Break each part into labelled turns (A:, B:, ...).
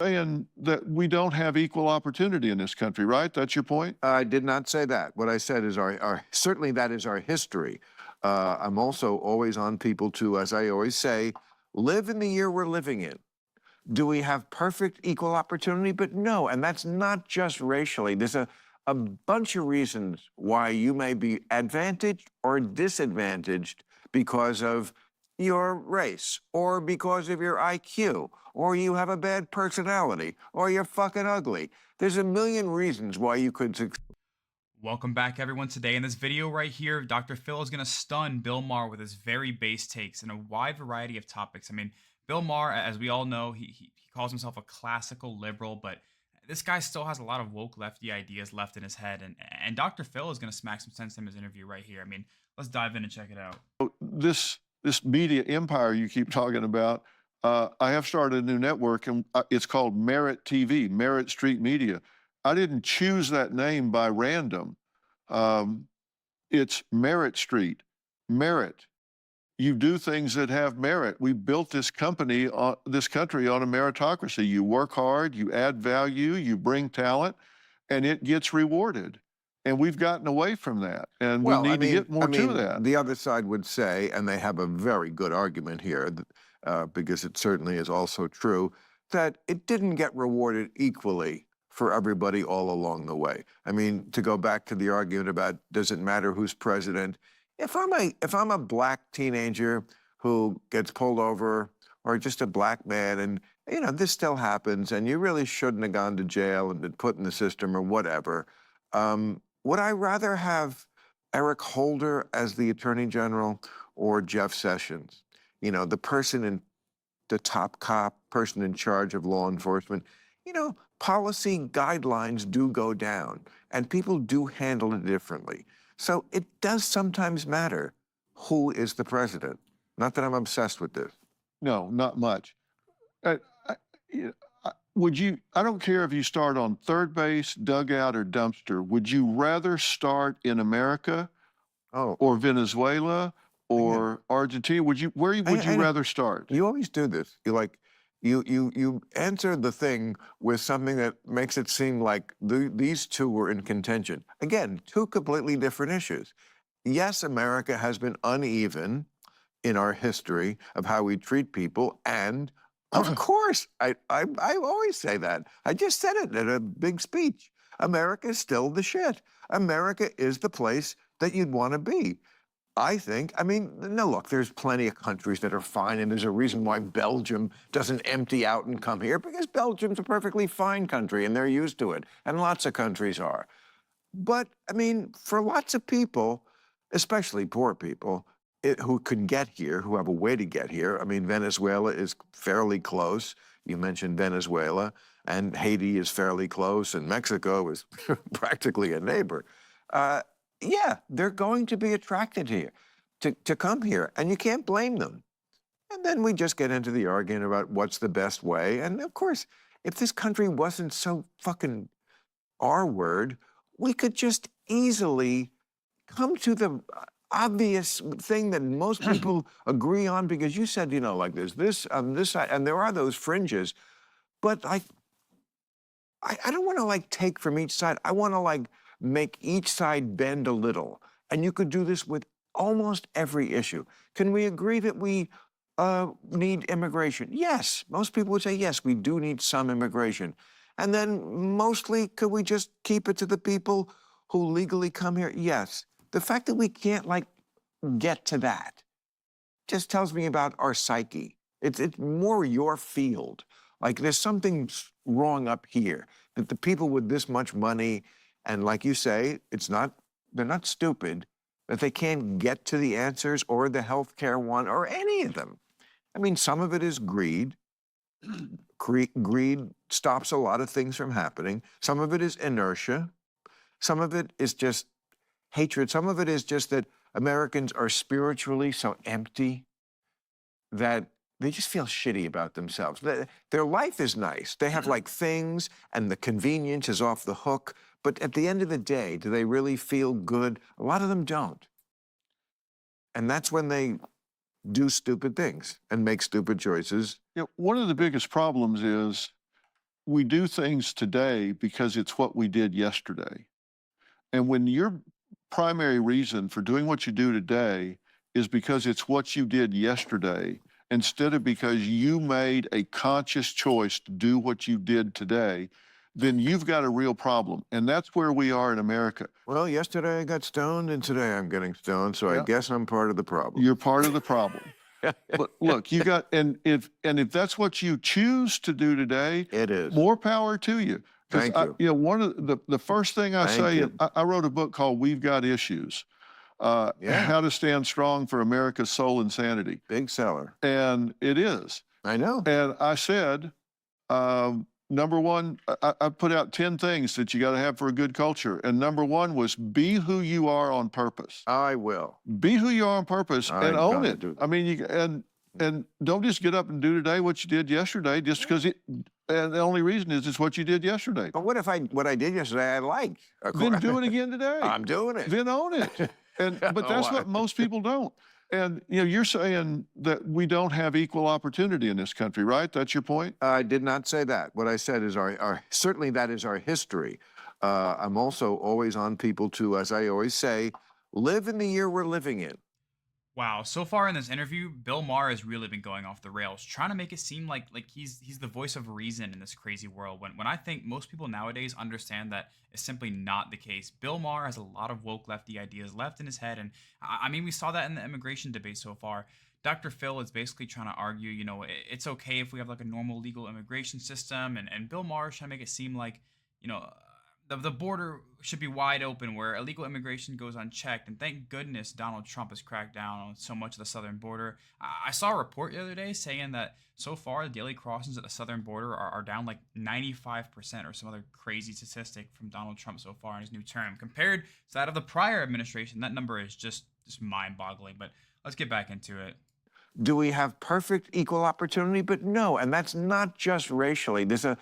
A: saying that we don't have equal opportunity in this country, right? That's your point?
B: I did not say that. What I said is our certainly that is our history. I'm also always on people to, as I always say, live in the year we're living in. Do we have perfect equal opportunity? But no, and that's not just racially. There's a bunch of reasons why you may be advantaged or disadvantaged because of your race, or because of your IQ, or you have a bad personality, or you're fucking ugly. There's a million reasons why you could succeed.
C: Welcome back, everyone. Today in this video right here, Dr. Phil is going to stun Bill Maher with his very base takes in a wide variety of topics. I mean, Bill Maher, as we all know, he calls himself a classical liberal, but this guy still has a lot of woke lefty ideas left in his head. And Dr. Phil is going to smack some sense in his interview right here. I mean, let's dive in and check it out.
A: This media empire you keep talking about, I have started a new network, and it's called Merit TV, Merit Street Media. I didn't choose that name by random. It's Merit Street. Merit. You do things that have merit. We built this country on a meritocracy. You work hard, you add value, you bring talent, and it gets rewarded. And we've gotten away from that, and we
B: Well,
A: need to get more to that.
B: the other side would say, and they have a very good argument here, because it certainly is also true, that it didn't get rewarded equally for everybody all along the way. I mean, to go back to the argument about does it matter who's president? If I'm a black teenager who gets pulled over, or just a black man, and this still happens, and you really shouldn't have gone to jail and been put in the system or whatever. Would I rather have Eric Holder as the Attorney General or Jeff Sessions? The person in the top cop, person in charge of law enforcement. Policy guidelines do go down, and people do handle it differently. So it does sometimes matter who is the president. Not that I'm obsessed with this.
A: No, not much. Uh, I, you- I don't care if you start on third base, dugout, or dumpster. Would you rather start in America
B: Oh,
A: or Venezuela or Argentina? Would you rather start?
B: you always do this. You answer the thing with something that makes it seem like these two were in contention. Again, two completely different issues. Yes, America has been uneven in our history of how we treat people, and of course, I always say that. I just said it in a big speech. America is still the shit. America is the place that you'd want to be. I mean, no, look, there's plenty of countries that are fine, and there's a reason why Belgium doesn't empty out and come here, because Belgium's a perfectly fine country, and they're used to it, and lots of countries are. But, I mean, for lots of people, especially poor people, who can get here, who have a way to get here, I mean, Venezuela is fairly close. You mentioned Venezuela, and Haiti is fairly close, and Mexico is practically a neighbor. Yeah, they're going to be attracted here, to come here, and you can't blame them. And then we just get into the argument about what's the best way. And of course, if this country wasn't so fucking R-word, we could just easily come to the obvious thing that most people agree on, because you said, like there's this on this side, and there are those fringes. But I don't want to take from each side. I want to make each side bend a little. And you could do this with almost every issue. Can we agree that we need immigration? Yes. Most people would say, yes, we do need some immigration. And then mostly, could we just keep it to the people who legally come here? Yes. The fact that we can't get to that just tells me about our psyche. It's more your field. There's something wrong up here, that the people with this much money, and like you say, they're not stupid, that they can't get to the answers or the healthcare one or any of them. I mean, some of it is greed. Greed stops a lot of things from happening. Some of it is inertia. Some of it is just hatred. Some of it is just that Americans are spiritually so empty that they just feel shitty about themselves. Their life is nice. They have things, and the convenience is off the hook. But at the end of the day, do they really feel good? A lot of them don't. And that's when they do stupid things and make stupid choices.
A: One of the biggest problems is we do things today because it's what we did yesterday. And when your primary reason for doing what you do today is because it's what you did yesterday, instead of because you made a conscious choice to do what you did today, then you've got a real problem. And that's where we are in America.
B: Well, yesterday I got stoned, and today I'm getting stoned, so I
A: Yeah.
B: guess I'm part of the problem.
A: You're part of the problem. But look, you got, and if that's what you choose to do today,
B: It is.
A: more power to you. Because
B: Thank you.
A: you know, one of the first thing I
B: Thank
A: say,
B: you.
A: I wrote a book called "We've Got Issues,"
B: Yeah.
A: how to stand strong for America's soul and sanity,
B: Big seller.
A: and it is.
B: I know.
A: And I said, number one, I put out 10 things that you got to have for a good culture, and number one was be who you are on purpose.
B: I will.
A: Be who you are on purpose and
B: I'm
A: own
B: gonna
A: it.
B: do that.
A: I mean, and don't just get up and do today what you did yesterday just because it. And the only reason is it's what you did yesterday.
B: But what if what I did yesterday I liked?
A: Then do it again today.
B: I'm doing it.
A: Then own it. And but that's what most people don't. And you know, you're saying that we don't have equal opportunity in this country, right? That's your point?
B: I did not say that. What I said is our certainly that is our history. I'm also always on people to, as I always say, live in the year we're living in.
C: Wow, so far in this interview, Bill Maher has really been going off the rails, trying to make it seem like he's the voice of reason in this crazy world. When I think most people nowadays understand that is simply not the case. Bill Maher has a lot of woke lefty ideas left in his head, and I mean we saw that in the immigration debate so far. Dr. Phil is basically trying to argue, you know, it's okay if we have like a normal legal immigration system, and Bill Maher is trying to make it seem like, you know, the border should be wide open where illegal immigration goes unchecked. And thank goodness Donald Trump has cracked down on so much of the southern border. I saw a report the other day saying that so far the daily crossings at the southern border are down like 95% or some other crazy statistic from Donald Trump so far in his new term. Compared to that of the prior administration, that number is just mind-boggling. But let's get back into it.
B: Do we have perfect equal opportunity? But no, and that's not just racially. There's a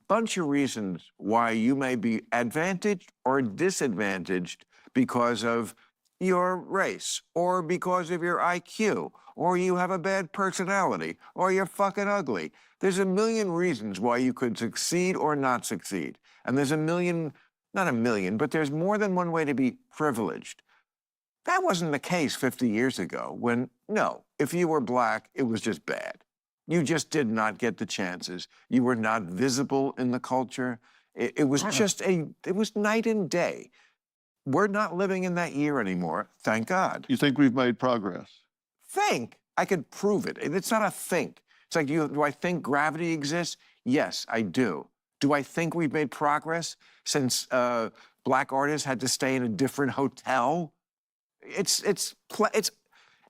B: bunch of reasons why you may be advantaged or disadvantaged because of your race, or because of your IQ, or you have a bad personality, or you're fucking ugly. There's a million reasons why you could succeed or not succeed. And there's a million, not a million, but there's more than one way to be privileged. That wasn't the case 50 years ago when, no, if you were black, it was just bad. You just did not get the chances. You were not visible in the culture. It was just it was night and day. We're not living in that year anymore, thank God.
A: You think we've made progress?
B: Think. I could prove it. It's not a think. It's like, do I think gravity exists? Yes, I do. Do I think we've made progress since black artists had to stay in a different hotel?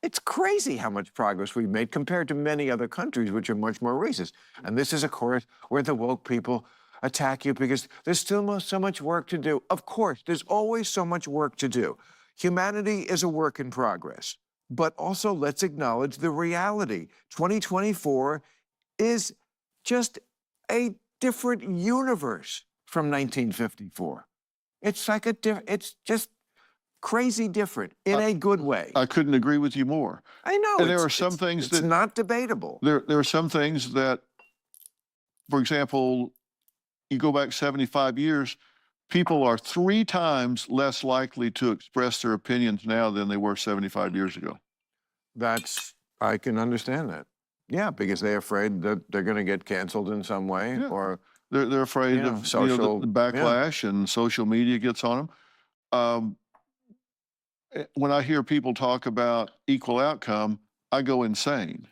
B: It's crazy how much progress we've made compared to many other countries which are much more racist. And this is, of course, where the woke people attack you because there's still so much work to do. Of course, there's always so much work to do. Humanity is a work in progress. But also, let's acknowledge the reality. 2024 is just a different universe from 1954. It's like it's just crazy different in a good way.
A: I couldn't agree with you more.
B: I know.
A: And there are some things
B: it's not debatable.
A: There are some things that, for example, you go back 75 years, people are 3 times less likely to express their opinions now than they were 75 years ago.
B: I can understand that. Yeah, because they're afraid that they're going to get canceled in some way,
A: Yeah.
B: or
A: They're afraid of
B: social
A: the backlash, and social media gets on them. When I hear people talk about equal outcome, I go insane.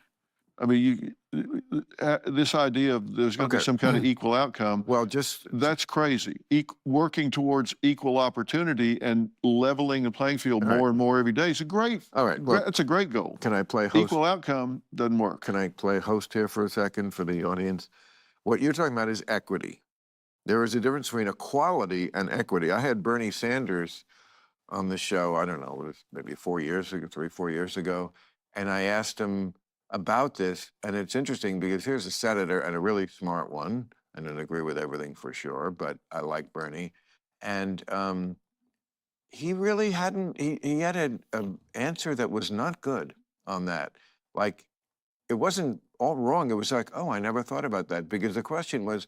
A: I mean, this idea of there's going to be some kind of equal outcome,
B: well,
A: that's crazy. Working towards equal opportunity and leveling the playing field more and more every day is a great.
B: All right, well,
A: that's a great goal.
B: Can I play host?
A: Equal outcome doesn't work.
B: Can I play host here for a second for the audience? What you're talking about is equity. There is a difference between equality and equity. I had Bernie Sanders on the show, I don't know, it was maybe 4 years ago, 3-4 years ago, and I asked him about this, and it's interesting because here's a senator, and a really smart one. I don't agree with everything for sure, but I like Bernie. And he really hadn't, he had an answer that was not good on that. Like, it wasn't all wrong. It was like, oh, I never thought about that. Because the question was,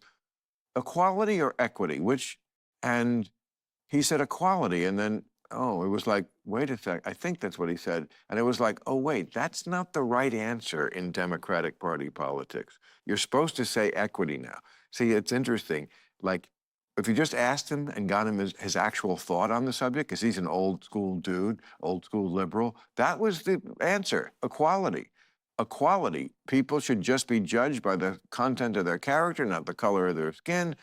B: equality or equity, which, and he said equality, and then, oh, it was like, wait a sec, I think that's what he said. And it was like, oh, wait, that's not the right answer in Democratic Party politics. You're supposed to say equity now. See, it's interesting. Like, if you just asked him and got him his actual thought on the subject, because he's an old school dude, old school liberal, that was the answer, equality. Equality. People should just be judged by the content of their character, not the color of their skin.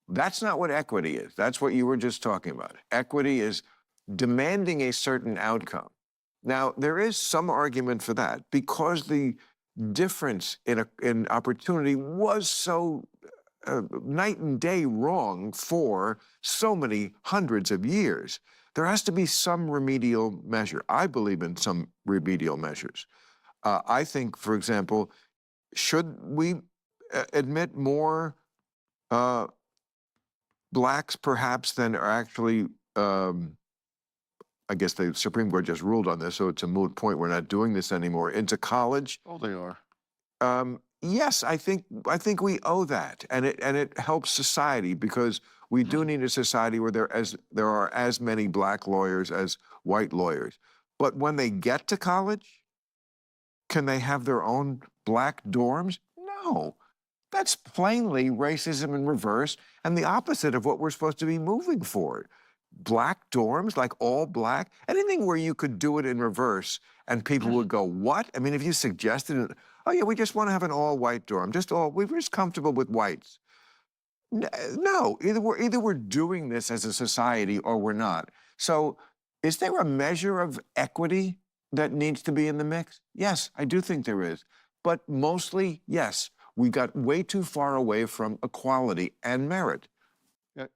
B: That's not what equity is. That's what you were just talking about. Equity is demanding a certain outcome. Now, there is some argument for that because the difference in opportunity was so night and day wrong for so many hundreds of years. There has to be some remedial measure. I believe in some remedial measures. I think, for example, should we admit more blacks perhaps than are actually, I guess the Supreme Court just ruled on this, so it's a moot point. We're not doing this anymore. Into college?
A: Oh, they are.
B: Yes, I think we owe that, and it helps society because we do need a society where there are as many black lawyers as white lawyers. But when they get to college, can they have their own black dorms? No. That's plainly racism in reverse and the opposite of what we're supposed to be moving for. Black dorms, like all black, anything where you could do it in reverse and people would go, what? I mean, if you suggested it, oh yeah, we just want to have an all-white dorm, we're just comfortable with whites. No, either we're doing this as a society or we're not. So is there a measure of equity that needs to be in the mix? Yes, I do think there is. But mostly, yes, we got way too far away from equality and merit.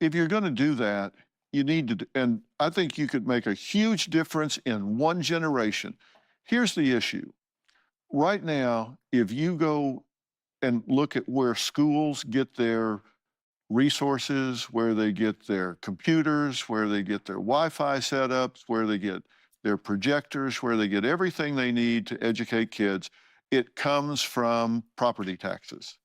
A: If you're going to do that, you need to, and I think you could make a huge difference in one generation. Here's the issue. Right now, if you go and look at where schools get their resources, where they get their computers, where they get their Wi-Fi setups, where they get their projectors, where they get everything they need to educate kids, it comes from property taxes.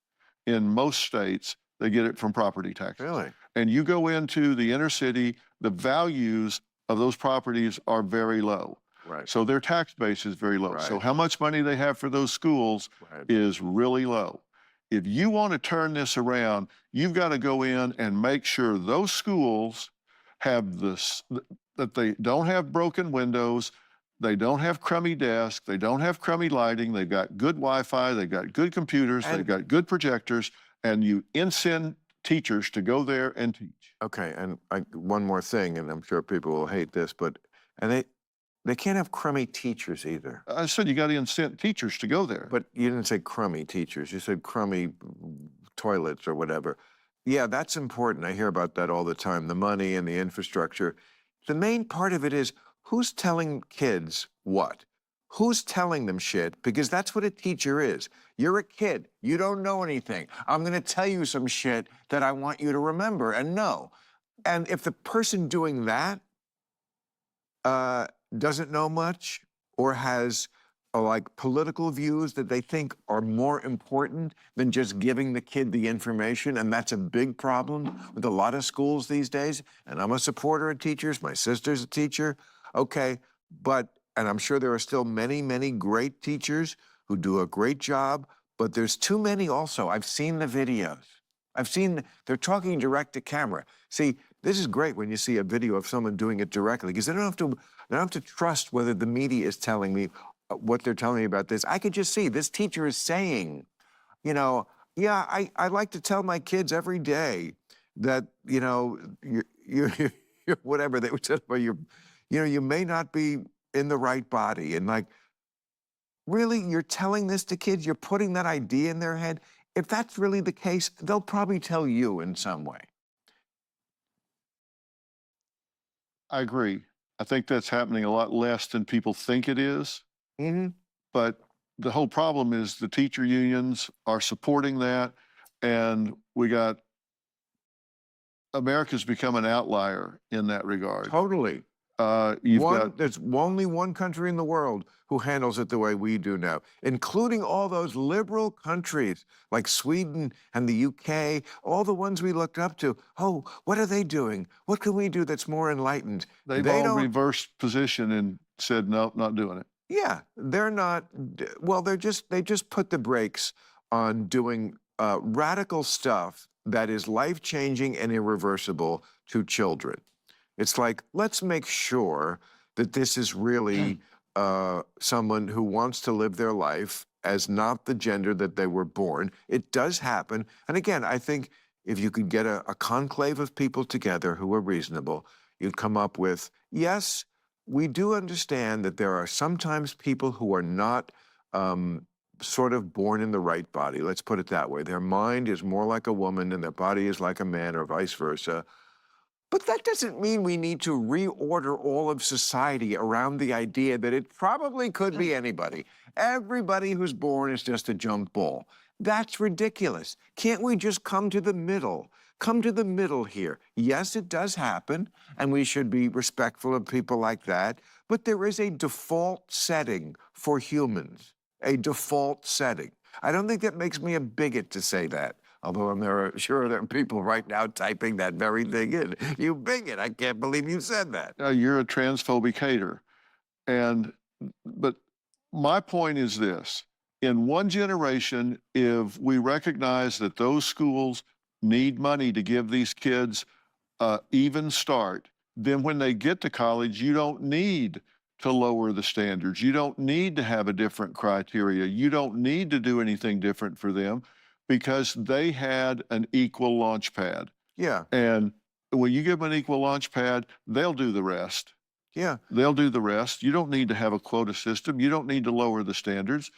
A: In most states, they get it from property taxes.
B: Really?
A: And you go into the inner city, the values of those properties are very low.
B: Right.
A: So their tax base is very low. So
B: Right.
A: how much money they have for those schools
B: Right.
A: is really low. If you want to turn this around, you've got to go in and make sure those schools have this, that they don't have broken windows, they don't have crummy desks, they don't have crummy lighting, they've got good Wi-Fi, they've got good computers, they've got good projectors, and you send teachers to go there and teach.
B: Okay, and one more thing, and I'm sure people will hate this, but they can't have crummy teachers either.
A: I said you got to incent teachers to go there.
B: But you didn't say crummy teachers. You said crummy toilets or whatever. Yeah, that's important. I hear about that all the time, the money and the infrastructure. The main part of it is who's telling kids what? Who's telling them shit? Because that's what a teacher is. You're a kid. You don't know anything. I'm going to tell you some shit that I want you to remember and know. And if the person doing that doesn't know much or has like political views that they think are more important than just giving the kid the information, and that's a big problem with a lot of schools these days, and I'm a supporter of teachers, my sister's a teacher, okay, and I'm sure there are still many, many great teachers who do a great job, but there's too many also. I've seen the videos. They're talking direct to camera. See, this is great when you see a video of someone doing it directly, because they don't have to trust whether the media is telling me what they're telling me about this. I could just see this teacher is saying, you know, yeah, I like to tell my kids every day that, you know, you're whatever they would say about you may not be in the right body. And like, really, you're telling this to kids? You're putting that idea in their head? If that's really the case, they'll probably tell you in some way.
A: I agree. I think that's happening a lot less than people think it is.
B: Mm-hmm.
A: But the whole problem is the teacher unions are supporting that, and America's become an outlier in that regard.
B: Totally.
A: You've got
B: There's only one country in the world who handles it the way we do now, including all those liberal countries like Sweden and the UK, all the ones we looked up to. Oh, what are they doing? What can we do that's more enlightened?
A: they've
B: They
A: all
B: don't.
A: reversed position and said, nope, not doing it.
B: Yeah, they're not. Well, they just put the brakes on doing radical stuff that is life changing and irreversible to children. It's like, let's make sure that this is really someone who wants to live their life as not the gender that they were born. It does happen. And again, I think if you could get a conclave of people together who are reasonable, you'd come up with, yes, we do understand that there are sometimes people who are not sort of born in the right body. Let's put it that way. Their mind is more like a woman and their body is like a man, or vice versa. But that doesn't mean we need to reorder all of society around the idea that it probably could be anybody. Everybody who's born is just a jump ball. That's ridiculous. Can't we just come to the middle? Come to the middle here. Yes, it does happen, and we should be respectful of people like that, but there is a default setting for humans, a default setting. I don't think that makes me a bigot to say that. Although sure there are people right now typing that very thing in. You bigot, I can't believe you said that.
A: You're a transphobic hater. But my point is this. In one generation, if we recognize that those schools need money to give these kids even start, then when they get to college, you don't need to lower the standards. You don't need to have a different criteria. You don't need to do anything different for them because they had an equal launch pad.
B: Yeah,
A: And when you give them an equal launch pad, they'll do the rest.
B: yeah.
A: They'll do the rest. You don't need to have a quota system. You don't need to lower the standards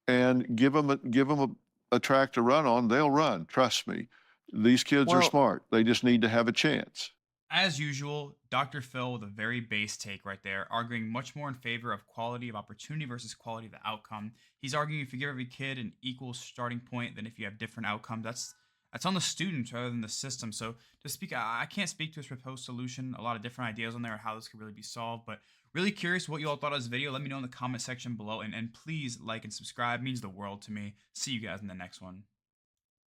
A: and give them a track to run on. They'll run. Trust me. These kids are
B: Well,
A: smart. They just need to have a chance.
C: As usual, Dr. Phil with a very base take right there, arguing much more in favor of quality of opportunity versus quality of the outcome. He's arguing if you give every kid an equal starting point, then if you have different outcomes, that's on the students rather than the system. So to speak, I can't speak to his proposed solution. A lot of different ideas on there on how this could really be solved, but really curious what you all thought of this video. Let me know in the comment section below, and please like and subscribe. It means the world to me. See you guys in the next one.